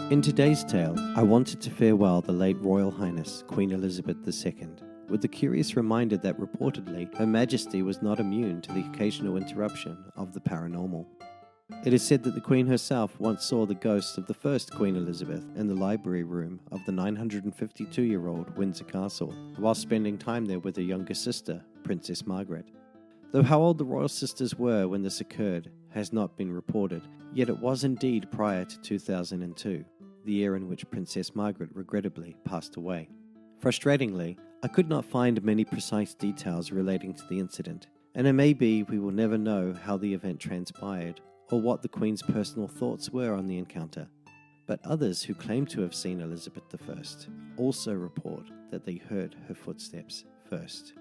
In today's tale, I wanted to farewell the late Royal Highness Queen Elizabeth II, with the curious reminder that reportedly Her Majesty was not immune to the occasional interruption of the paranormal. It is said that the Queen herself once saw the ghost of the first Queen Elizabeth in the library room of the 952-year-old Windsor Castle, while spending time there with her younger sister, Princess Margaret. Though how old the royal sisters were when this occurred has not been reported, yet it was indeed prior to 2002, the year in which Princess Margaret regrettably passed away. Frustratingly, I could not find many precise details relating to the incident, and it may be we will never know how the event transpired or what the Queen's personal thoughts were on the encounter. But others who claim to have seen Elizabeth I also report that they heard her footsteps first.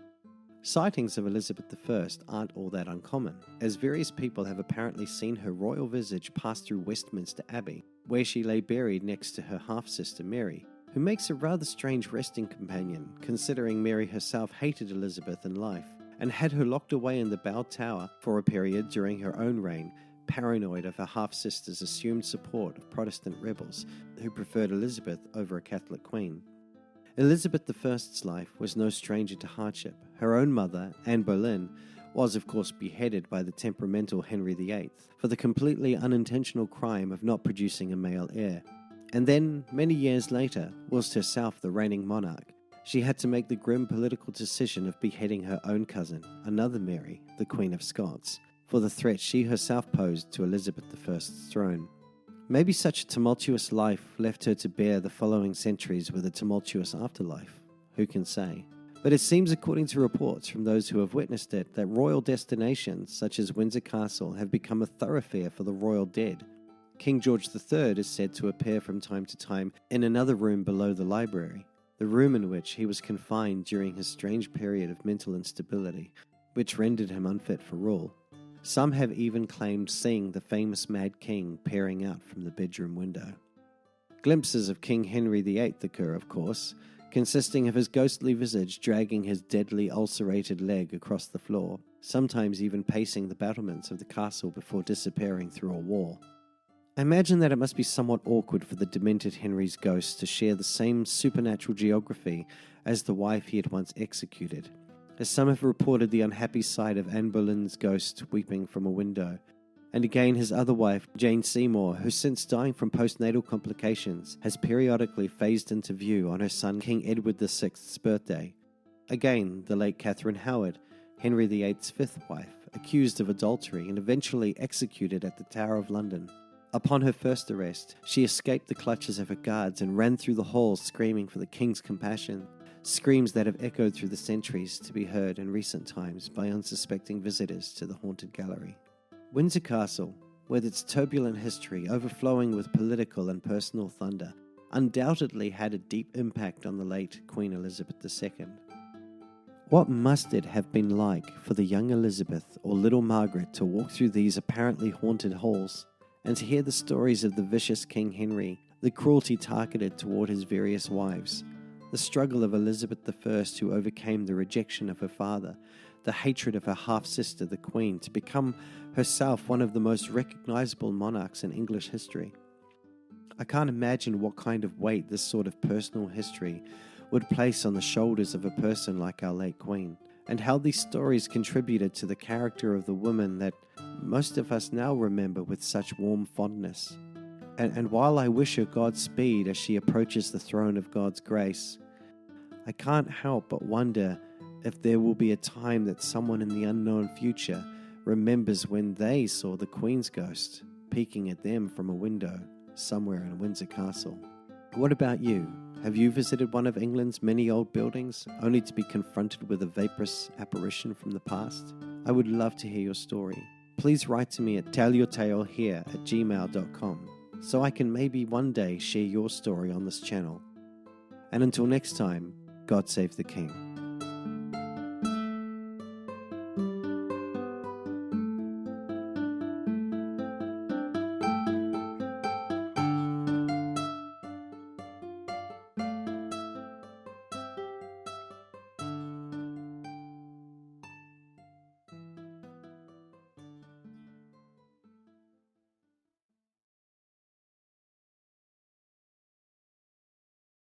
Sightings of Elizabeth I aren't all that uncommon, as various people have apparently seen her royal visage pass through Westminster Abbey, where she lay buried next to her half-sister Mary, who makes a rather strange resting companion, considering Mary herself hated Elizabeth in life, and had her locked away in the Bell Tower for a period during her own reign, paranoid of her half-sister's assumed support of Protestant rebels who preferred Elizabeth over a Catholic queen. Elizabeth I's life was no stranger to hardship. Her own mother, Anne Boleyn, was of course beheaded by the temperamental Henry VIII for the completely unintentional crime of not producing a male heir. And then, many years later, whilst herself the reigning monarch, she had to make the grim political decision of beheading her own cousin, another Mary, the Queen of Scots, for the threat she herself posed to Elizabeth I's throne. Maybe such a tumultuous life left her to bear the following centuries with a tumultuous afterlife. Who can say? But it seems, according to reports from those who have witnessed it, that royal destinations such as Windsor Castle have become a thoroughfare for the royal dead. King George III is said to appear from time to time in another room below the library, the room in which he was confined during his strange period of mental instability, which rendered him unfit for rule. Some have even claimed seeing the famous Mad King peering out from the bedroom window. Glimpses of King Henry VIII occur, of course, consisting of his ghostly visage dragging his deadly ulcerated leg across the floor, sometimes even pacing the battlements of the castle before disappearing through a wall. I imagine that it must be somewhat awkward for the demented Henry's ghost to share the same supernatural geography as the wife he had once executed, as some have reported the unhappy sight of Anne Boleyn's ghost weeping from a window, and again his other wife, Jane Seymour, who since dying from postnatal complications has periodically phased into view on her son King Edward VI's birthday. Again, the late Catherine Howard, Henry VIII's fifth wife, accused of adultery and eventually executed at the Tower of London. Upon her first arrest, she escaped the clutches of her guards and ran through the halls screaming for the king's compassion, screams that have echoed through the centuries to be heard in recent times by unsuspecting visitors to the haunted gallery. Windsor Castle, with its turbulent history overflowing with political and personal thunder, undoubtedly had a deep impact on the late Queen Elizabeth II. What must it have been like for the young Elizabeth or little Margaret to walk through these apparently haunted halls and to hear the stories of the vicious King Henry, the cruelty targeted toward his various wives, the struggle of Elizabeth I who overcame the rejection of her father, the hatred of her half-sister the Queen, to become herself one of the most recognizable monarchs in English history. I can't imagine what kind of weight this sort of personal history would place on the shoulders of a person like our late Queen, and how these stories contributed to the character of the woman that most of us now remember with such warm fondness. And while I wish her Godspeed as she approaches the throne of God's grace, I can't help but wonder if there will be a time that someone in the unknown future remembers when they saw the Queen's ghost peeking at them from a window somewhere in Windsor Castle. What about you? Have you visited one of England's many old buildings only to be confronted with a vaporous apparition from the past? I would love to hear your story. Please write to me at tellyourtalehere@gmail.com so I can maybe one day share your story on this channel. And until next time, God save the King.